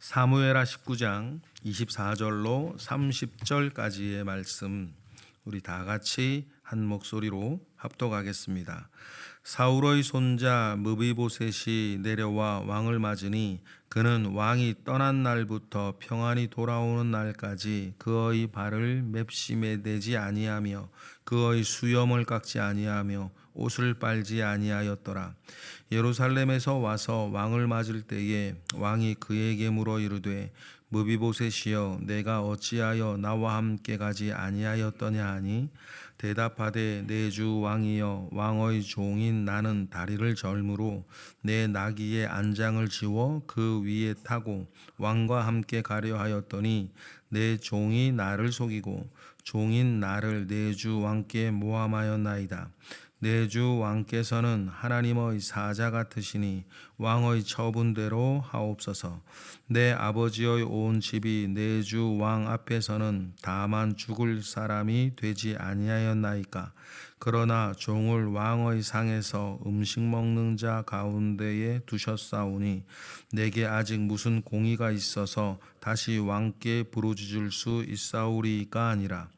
사무엘하 19장 24절로 30절까지의 말씀 우리 다 같이 한 목소리로 합독하겠습니다. 사울의 손자 므비보셋이 내려와 왕을 맞으니 그는 왕이 떠난 날부터 평안히 돌아오는 날까지 그의 발을 맵심에 대지 아니하며 그의 수염을 깎지 아니하며 옷을 빨지 아니하였더라. 예루살렘에서 와서 왕을 맞을 때에 왕이 그에게 물어 이르되 므비보셋이여 내가 어찌하여 나와 함께 가지 아니하였더냐 하니 대답하되 내 주 왕이여 왕의 종인 나는 다리를 절므로 내 나귀의 안장을 지워 그 위에 타고 왕과 함께 가려 하였더니 내 종이 나를 속이고 종인 나를 내 주 왕께 모함하였나이다. 내 주 왕께서는 하나님의 사자 같으시니 왕의 처분대로 하옵소서. 내 아버지의 온 집이 내 주 왕 앞에서는 다만 죽을 사람이 되지 아니하였나이까. 그러나 종을 왕의 상에서 음식 먹는 자 가운데에 두셨사오니 내게 아직 무슨 공의가 있어서 다시 왕께 부르짖을 수 있사오리이까 아니라.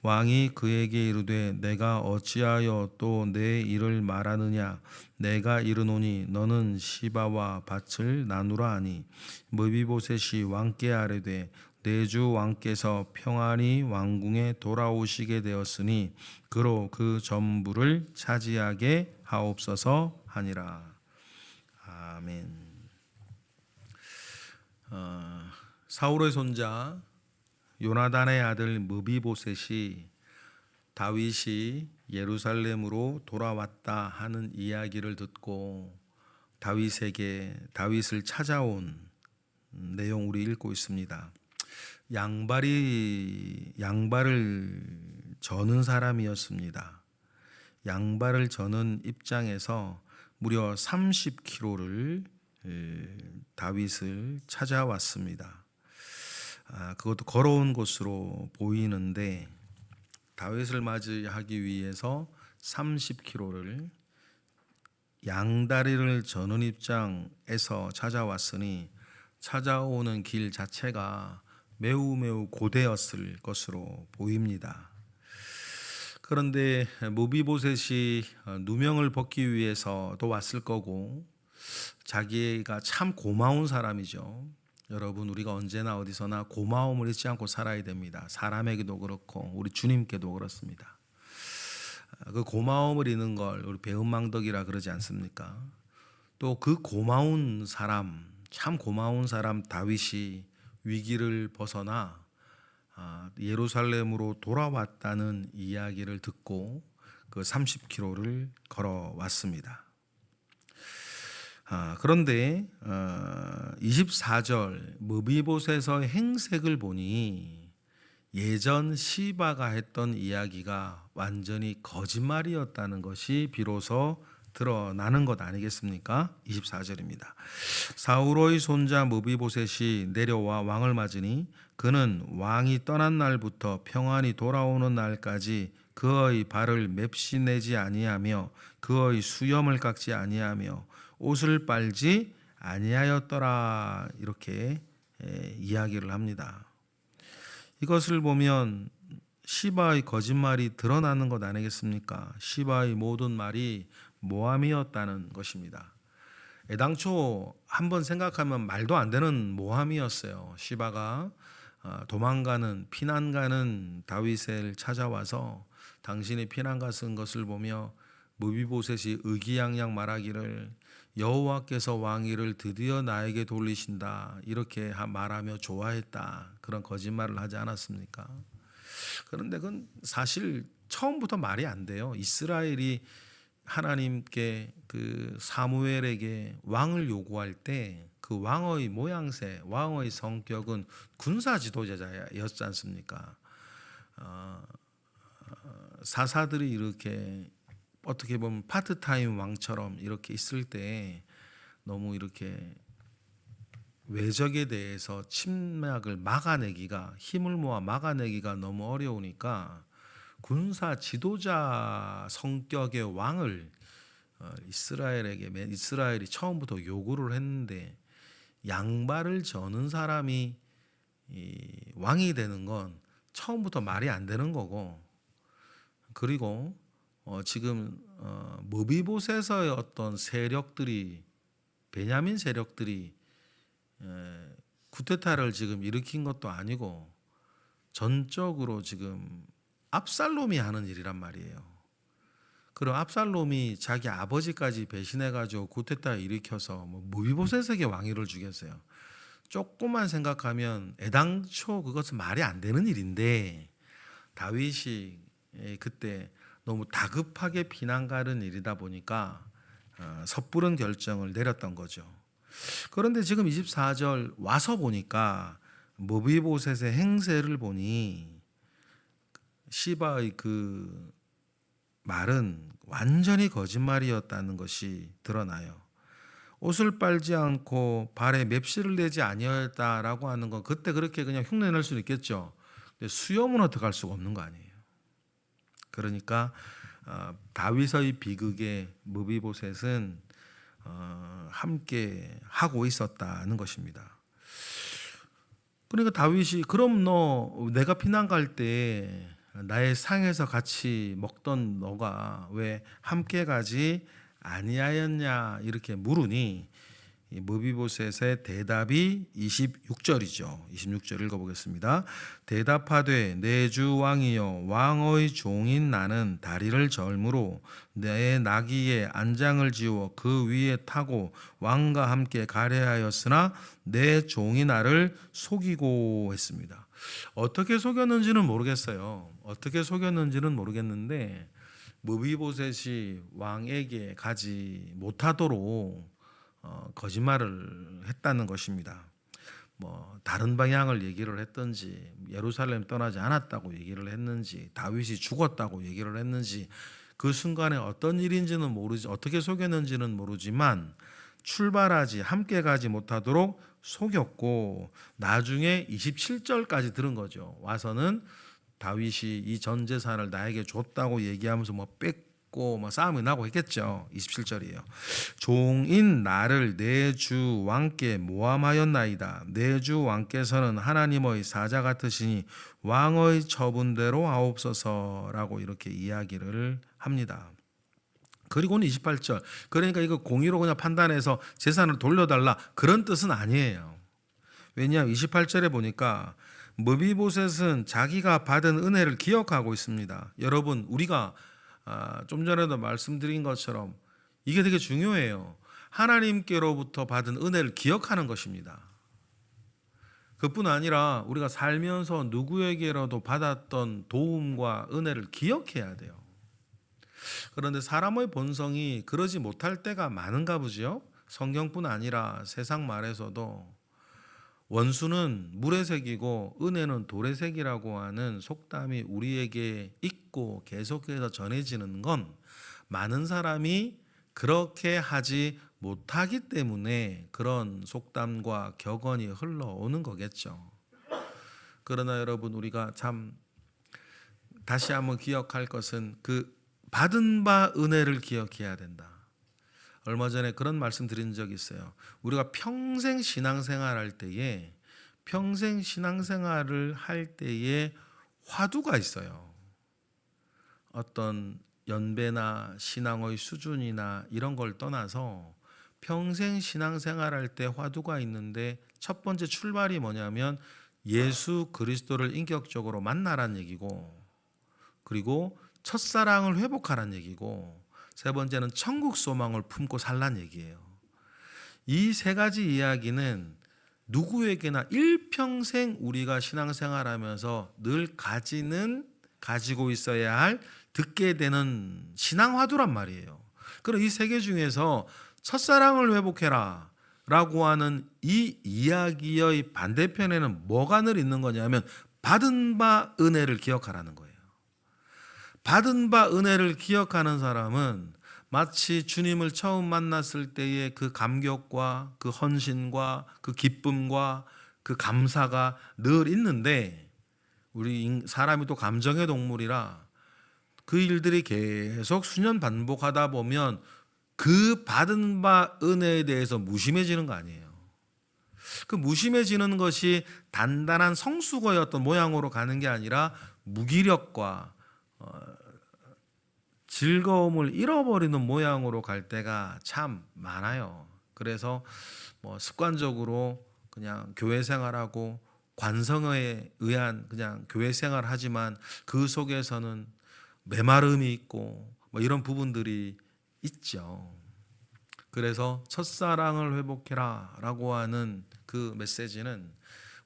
왕이 그에게 이르되 내가 어찌하여 또 내 일을 말하느냐. 내가 이르노니 너는 시바와 밭을 나누라 하니 므비보셋이 왕께 아뢰되 내 주 왕께서 평안히 왕궁에 돌아오시게 되었으니 그로 그 전부를 차지하게 하옵소서 하니라. 아멘. 사울의 손자 요나단의 아들 므비보셋이 다윗이 예루살렘으로 돌아왔다 하는 이야기를 듣고 다윗을 찾아온 내용 우리 읽고 있습니다. 양발을 저는 사람이었습니다. 양발을 저는 입장에서 무려 30km를 다윗을 찾아왔습니다. 그것도 걸어온 곳으로 보이는데 다윗을 맞이하기 위해서 30km를 양다리를 저는 입장에서 찾아왔으니 찾아오는 길 자체가 매우 고되었을 것으로 보입니다. 그런데 므비보셋이 누명을 벗기 위해서도 왔을 거고 자기가 참 고마운 사람이죠. 여러분, 우리가 언제나 어디서나 고마움을 잊지 않고 살아야 됩니다. 사람에게도 그렇고 우리 주님께도 그렇습니다. 그 고마움을 잃는 걸 우리 배은망덕이라 그러지 않습니까? 또 그 고마운 사람, 참 고마운 사람 다윗이 위기를 벗어나 예루살렘으로 돌아왔다는 이야기를 듣고 그 30km를 걸어왔습니다. 그런데 24절 므비보셋의 행색을 보니 예전 시바가 했던 이야기가 완전히 거짓말이었다는 것이 비로소 드러나는 것 아니겠습니까? 24절입니다. 사울의 손자 므비보셋이 내려와 왕을 맞으니 그는 왕이 떠난 날부터 평안히 돌아오는 날까지 그의 발을 맵시 내지 아니하며 그의 수염을 깎지 아니하며 옷을 빨지 아니하였더라. 이렇게 이야기를 합니다. 이것을 보면 시바의 거짓말이 드러나는 것 아니겠습니까? 시바의 모든 말이 모함이었다는 것입니다. 애당초 한번 생각하면 말도 안 되는 모함이었어요. 시바가 피난 가는 다윗을 찾아와서 당신이 피난 갔은 것을 보며 므비보셋이 의기양양 말하기를 여호와께서 왕위를 드디어 나에게 돌리신다 이렇게 말하며 좋아했다. 그런 거짓말을 하지 않았습니까? 그런데 그건 사실 처음부터 말이 안 돼요. 이스라엘이 하나님께 그 사무엘에게 왕을 요구할 때 그 왕의 모양새, 왕의 성격은 군사 지도자였지 않습니까? 사사들이 이렇게 어떻게 보면 파트타임 왕처럼 이렇게 있을 때 너무 이렇게 외적에 대해서 침략을 막아내기가, 힘을 모아 막아내기가 너무 어려우니까 군사 지도자 성격의 왕을 이스라엘이 처음부터 요구를 했는데 양발을 저는 사람이 왕이 되는 건 처음부터 말이 안 되는 거고, 그리고 지금 무비보셋의 어떤 세력들이, 베냐민 세력들이 쿠데타를 지금 일으킨 것도 아니고 전적으로 지금 압살롬이 하는 일이란 말이에요. 그럼 압살롬이 자기 아버지까지 배신해가지고 쿠데타 일으켜서 무비보셋에게 왕위를 주겠어요? 조금만 생각하면 애당초 그것은 말이 안 되는 일인데, 다윗이 그때 너무 다급하게 피난 가는 일이다 보니까 섣부른 결정을 내렸던 거죠. 그런데 지금 24절 와서 보니까 무비보셋의 행세를 보니 시바의 그 말은 완전히 거짓말이었다는 것이 드러나요. 옷을 빨지 않고 발에 맵시를 내지 아니었다라고 하는 건 그때 그렇게 그냥 흉내낼 수는 있겠죠. 근데 수염은 어떡할 수가 없는 거 아니에요. 그러니까 다윗의 비극에 무비보셋은 함께 하고 있었다는 것입니다. 그러니까 다윗이 그럼 너 내가 피난 갈 때 나의 상에서 같이 먹던 너가 왜 함께 가지 아니하였냐 이렇게 물으니 이 무비보셋의 대답이 26절이죠. 26절 읽어보겠습니다. 대답하되 내 주 왕이여 왕의 종인 나는 다리를 절므로 내 나귀에 안장을 지워 그 위에 타고 왕과 함께 가려 하였으나 내 종이 나를 속이고 했습니다. 어떻게 속였는지는 모르겠어요. 어떻게 속였는지는 모르겠는데 무비보셋이 왕에게 가지 못하도록 거짓말을 했다는 것입니다. 다른 방향을 얘기를 했든지, 예루살렘 떠나지 않았다고 얘기를 했는지, 다윗이 죽었다고 얘기를 했는지, 그 순간에 어떤 일인지는 모르지, 어떻게 속였는지는 모르지만 출발하지 함께 가지 못하도록 속였고, 나중에 27절까지 들은 거죠. 와서는 다윗이 이 전 재산을 나에게 줬다고 얘기하면서 뺏고 싸움이 나고 했겠죠. 27절이에요. 종인 나를 내 주 왕께 모함하였나이다. 내 주 왕께서는 하나님의 사자 같으시니 왕의 처분대로 하옵소서라고 이렇게 이야기를 합니다. 그리고는 28절. 그러니까 이거 공의로 그냥 판단해서 재산을 돌려달라 그런 뜻은 아니에요. 왜냐하면 28절에 보니까 무비보셋은 자기가 받은 은혜를 기억하고 있습니다. 여러분, 우리가 좀 전에도 말씀드린 것처럼 이게 되게 중요해요. 하나님께로부터 받은 은혜를 기억하는 것입니다. 그뿐 아니라 우리가 살면서 누구에게라도 받았던 도움과 은혜를 기억해야 돼요. 그런데 사람의 본성이 그러지 못할 때가 많은가 보죠. 성경뿐 아니라 세상 말에서도 원수는 물의 색이고 은혜는 돌의 색이라고 하는 속담이 우리에게 있고 계속해서 전해지는 건 많은 사람이 그렇게 하지 못하기 때문에 그런 속담과 격언이 흘러오는 거겠죠. 그러나 여러분, 우리가 참 다시 한번 기억할 것은 그 받은 바 은혜를 기억해야 된다. 얼마 전에 그런 말씀 드린 적이 있어요. 우리가 평생 신앙생활을 할 때에 화두가 있어요. 어떤 연배나 신앙의 수준이나 이런 걸 떠나서 평생 신앙생활할 때 화두가 있는데, 첫 번째 출발이 뭐냐면 예수 그리스도를 인격적으로 만나라는 얘기고, 그리고 첫사랑을 회복하라는 얘기고, 세 번째는 천국 소망을 품고 살라는 얘기예요. 이 세 가지 이야기는 누구에게나 일평생 우리가 신앙생활하면서 늘 가지고 있어야 할, 듣게 되는 신앙 화두란 말이에요. 그럼 이 세 개 중에서 첫사랑을 회복해라 라고 하는 이 이야기의 반대편에는 뭐가 늘 있는 거냐면 받은 바 은혜를 기억하라는 거예요. 받은 바 은혜를 기억하는 사람은 마치 주님을 처음 만났을 때의 그 감격과 그 헌신과 그 기쁨과 그 감사가 늘 있는데, 우리 사람이 또 감정의 동물이라 그 일들이 계속 수년 반복하다 보면 그 받은 바 은혜에 대해서 무심해지는 거 아니에요. 그 무심해지는 것이 단단한 성수거의 어떤 모양으로 가는 게 아니라 무기력과 즐거움을 잃어버리는 모양으로 갈 때가 참 많아요. 그래서 뭐 습관적으로 그냥 교회 생활하고 관성에 의한 그냥 교회 생활하지만 그 속에서는 메마름이 있고 뭐 이런 부분들이 있죠. 그래서 첫사랑을 회복해라라고 하는 그 메시지는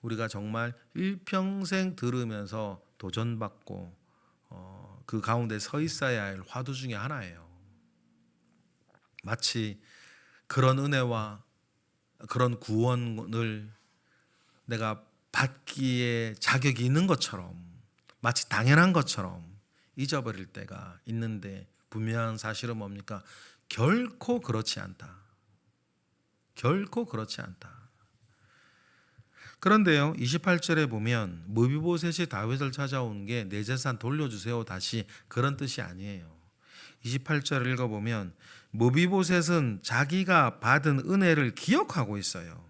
우리가 정말 일평생 들으면서 도전받고 그 가운데 서 있어야 할 화두 중에 하나예요. 마치 그런 은혜와 그런 구원을 내가 받기에 자격이 있는 것처럼, 마치 당연한 것처럼 잊어버릴 때가 있는데, 분명한 사실은 뭡니까? 결코 그렇지 않다. 결코 그렇지 않다. 그런데요, 28절에 보면 무비보셋이 다윗을 찾아온 게 내 재산 돌려주세요 다시 그런 뜻이 아니에요. 28절을 읽어보면 무비보셋은 자기가 받은 은혜를 기억하고 있어요.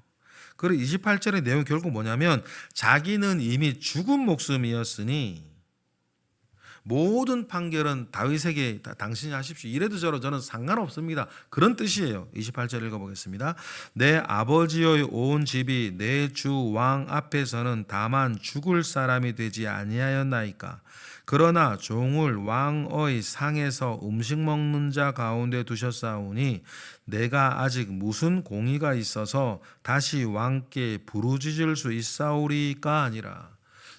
그리고 28절의 내용 결국 뭐냐면 자기는 이미 죽은 목숨이었으니 모든 판결은 다윗에게 당신이 하십시오. 이래도 저는 상관없습니다. 그런 뜻이에요. 28절 읽어보겠습니다. 내 아버지의 온 집이 내 주 왕 앞에서는 다만 죽을 사람이 되지 아니하였나이까. 그러나 종을 왕의 상에서 음식 먹는 자 가운데 두셨사오니 내가 아직 무슨 공의가 있어서 다시 왕께 부르짖을 수 있사오리까 아니라.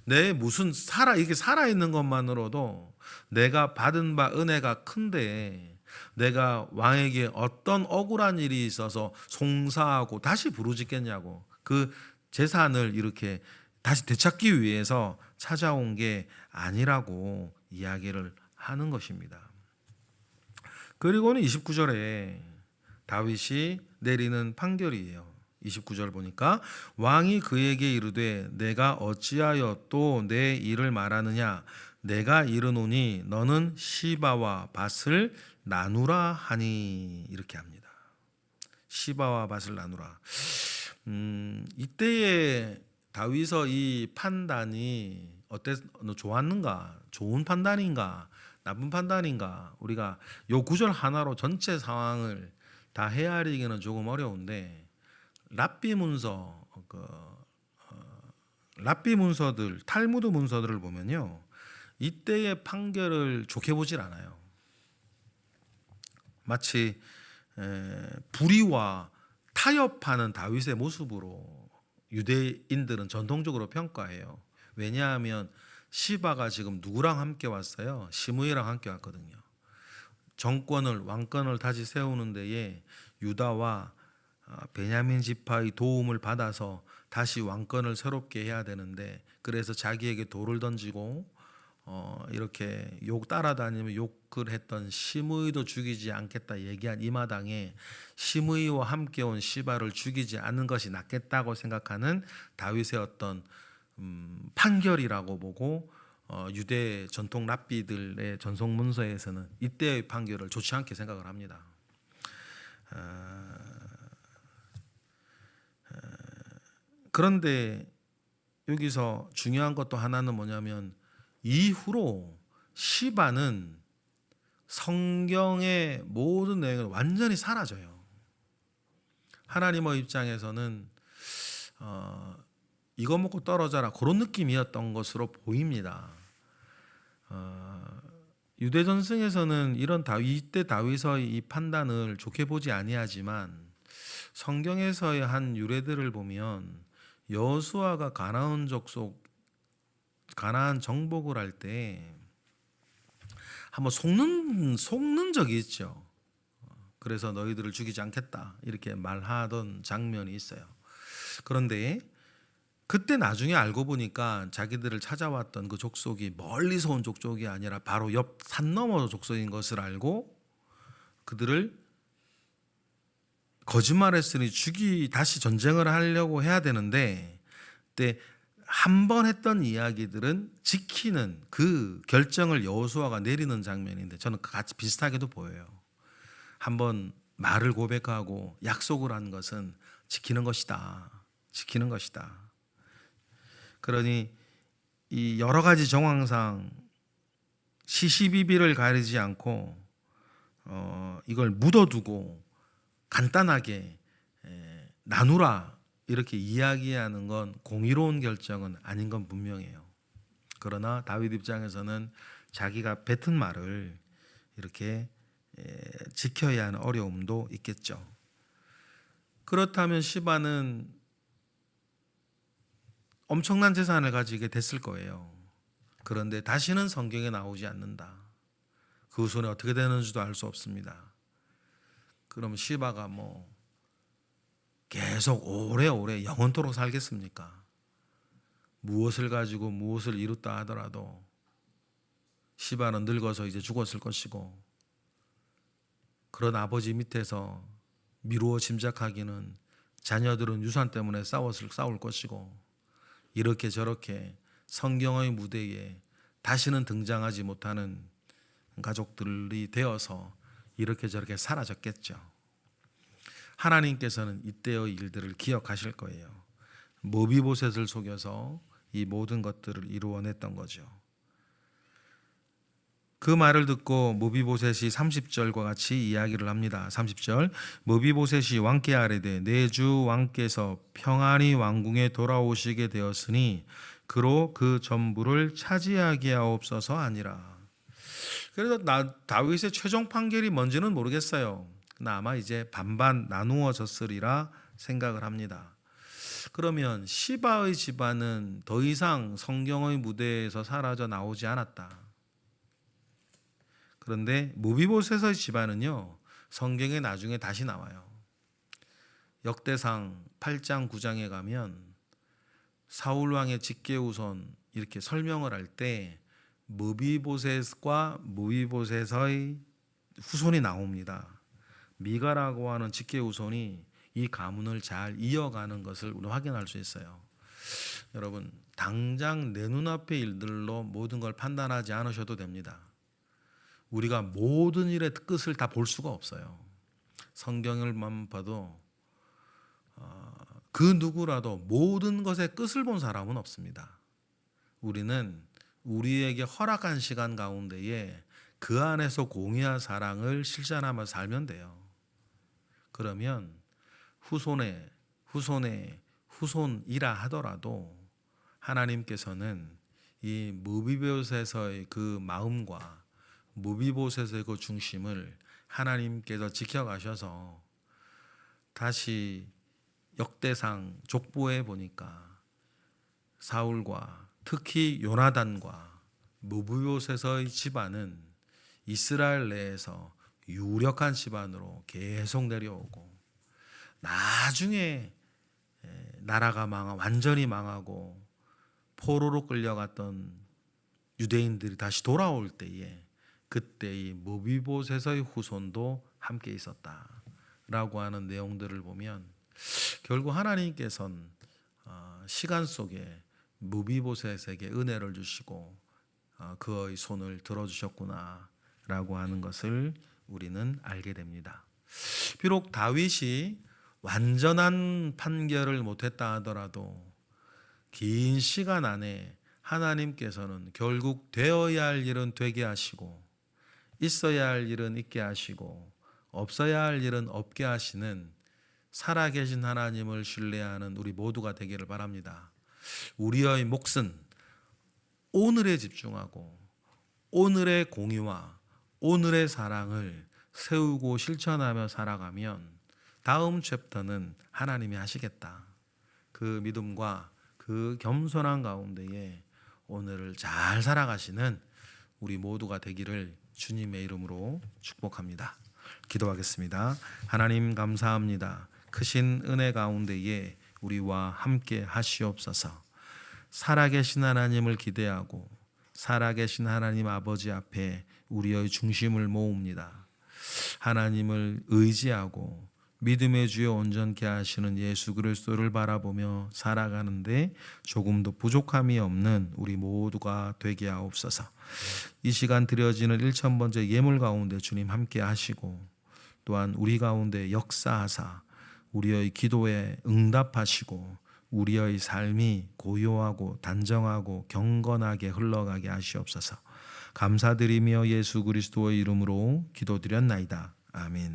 내 무슨 이게 살아있는 것만으로도 내가 받은 바 은혜가 큰데 내가 왕에게 어떤 억울한 일이 있어서 송사하고 다시 부르짖겠냐고. 그 재산을 이렇게 다시 되찾기 위해서 찾아온 게 아니라고 이야기를 하는 것입니다. 그리고는 29절에 다윗이 내리는 판결이에요. 29절 보니까 왕이 그에게 이르되 내가 어찌하여 또 내 일을 말하느냐. 내가 이르노니 너는 시바와 밭을 나누라 하니. 이렇게 합니다. 시바와 밭을 나누라. 이때의 다윗의 이 판단이 좋았는가? 좋은 판단인가? 나쁜 판단인가? 우리가 요 구절 하나로 전체 상황을 다 헤아리기는 조금 어려운데 랍비 문서들, 탈무드 문서들을 보면요, 이때의 판결을 좋게 보질 않아요. 마치 불의와 타협하는 다윗의 모습으로 유대인들은 전통적으로 평가해요. 왜냐하면 시바가 지금 누구랑 함께 왔어요? 시므이랑 함께 왔거든요. 왕권을 다시 세우는 데에 유다와 베냐민 지파의 도움을 받아서 다시 왕권을 새롭게 해야 되는데, 그래서 자기에게 돌을 던지고 이렇게 따라다니면 욕을 했던 시므이도 죽이지 않겠다 얘기한 이 마당에 시므이와 함께 온 시바를 죽이지 않는 것이 낫겠다고 생각하는 다윗의 어떤 판결이라고 보고 유대 전통 랍비들의 전송 문서에서는 이때의 판결을 좋지 않게 생각을 합니다. 그런데 여기서 중요한 것도 하나는 뭐냐면 이후로 시바는 성경의 모든 내용을 완전히 사라져요. 하나님의 입장에서는 이거 먹고 떨어져라 그런 느낌이었던 것으로 보입니다. 유대 전승에서는 이때 다윗의 이 판단을 좋게 보지 아니하지만 성경에서의 한 유래들을 보면 여호수아가 가나안 정복을 할 때 한번 속는 적이 있죠. 그래서 너희들을 죽이지 않겠다 이렇게 말하던 장면이 있어요. 그런데 그때 나중에 알고 보니까 자기들을 찾아왔던 그 족속이 멀리서 온 족속이 아니라 바로 옆 산 너머 족속인 것을 알고 그들을 거짓말했으니 다시 전쟁을 하려고 해야 되는데, 그때 한 번 했던 이야기들은 지키는 그 결정을 여호수아가 내리는 장면인데 저는 같이 비슷하게도 보여요. 한번 말을 고백하고 약속을 한 것은 지키는 것이다. 지키는 것이다. 그러니 이 여러 가지 정황상 시시비비를 가리지 않고 이걸 묻어두고 간단하게 나누라 이렇게 이야기하는 건 공의로운 결정은 아닌 건 분명해요. 그러나 다윗 입장에서는 자기가 뱉은 말을 이렇게 지켜야 하는 어려움도 있겠죠. 그렇다면 시바는 엄청난 재산을 가지게 됐을 거예요. 그런데 다시는 성경에 나오지 않는다. 그 후손이 어떻게 되는지도 알 수 없습니다. 그럼 시바가 뭐 계속 오래오래 영원토록 살겠습니까? 무엇을 가지고 무엇을 이뤘다 하더라도 시바는 늙어서 이제 죽었을 것이고, 그런 아버지 밑에서 미루어 짐작하기는 자녀들은 유산 때문에 싸울 것이고, 이렇게 저렇게 성경의 무대에 다시는 등장하지 못하는 가족들이 되어서 이렇게 저렇게 사라졌겠죠. 하나님께서는 이때의 일들을 기억하실 거예요. 모비보셋을 속여서 이 모든 것들을 이루어냈던 거죠. 그 말을 듣고 모비보셋이 30절과 같이 이야기를 합니다. 30절, 모비보셋이 왕께 아뢰되 내 주 왕께서 평안히 왕궁에 돌아오시게 되었으니 그로 그 전부를 차지하게 하옵소서 아니라. 그래서 다윗의 최종 판결이 뭔지는 모르겠어요. 아마 이제 반반 나누어졌으리라 생각을 합니다. 그러면 시바의 집안은 더 이상 성경의 무대에서 사라져 나오지 않았다. 그런데 모비보셋의 집안은요, 성경에 나중에 다시 나와요. 역대상 8장 9장에 가면 사울 왕의 직계후손 이렇게 설명을 할 때 모비보셋과 모비보셋의 후손이 나옵니다. 미가라고 하는 직계후손이 이 가문을 잘 이어가는 것을 우리 확인할 수 있어요. 여러분, 당장 내 눈앞의 일들로 모든 걸 판단하지 않으셔도 됩니다. 우리가 모든 일의 끝을 다 볼 수가 없어요. 성경을만 봐도 그 누구라도 모든 것의 끝을 본 사람은 없습니다. 우리는 우리에게 허락한 시간 가운데에 그 안에서 공의한 사랑을 실천하며 살면 돼요. 그러면 후손의 후손이라 하더라도 하나님께서는 이 모비보셋의 그 마음과 모비보셋의 그 중심을 하나님께서 지켜가셔서 다시 역대상 족보에 보니까 사울과 특히 요나단과 모비보셋의 집안은 이스라엘 내에서 유력한 집안으로 계속 내려오고, 나중에 나라가 완전히 망하고 포로로 끌려갔던 유대인들이 다시 돌아올 때에 그때 이 모비보셋의 후손도 함께 있었다라고 하는 내용들을 보면 결국 하나님께서는 시간 속에 모비보셋에게 은혜를 주시고 그의 손을 들어주셨구나라고 하는 것을 우리는 알게 됩니다. 비록 다윗이 완전한 판결을 못했다 하더라도 긴 시간 안에 하나님께서는 결국 되어야 할 일은 되게 하시고 있어야 할 일은 있게 하시고 없어야 할 일은 없게 하시는 살아계신 하나님을 신뢰하는 우리 모두가 되기를 바랍니다. 우리의 몫은 오늘에 집중하고 오늘의 공의와 오늘의 사랑을 세우고 실천하며 살아가면 다음 챕터는 하나님이 하시겠다. 그 믿음과 그 겸손한 가운데에 오늘을 잘 살아가시는 우리 모두가 되기를 주님의 이름으로 축복합니다. 기도하겠습니다. 하나님 감사합니다. 크신 은혜 가운데에 우리와 함께 하시옵소서. 살아계신 하나님을 기대하고 살아계신 하나님 아버지 앞에 우리의 중심을 모읍니다. 하나님을 의지하고 믿음의 주에 온전케 하시는 예수 그리스도를 바라보며 살아가는데 조금도 부족함이 없는 우리 모두가 되게 하옵소서. 이 시간 드려지는 1000번째 예물 가운데 주님 함께 하시고 또한 우리 가운데 역사하사 우리의 기도에 응답하시고 우리의 삶이 고요하고 단정하고 경건하게 흘러가게 하시옵소서. 감사드리며 예수 그리스도의 이름으로 기도드렸나이다. 아멘.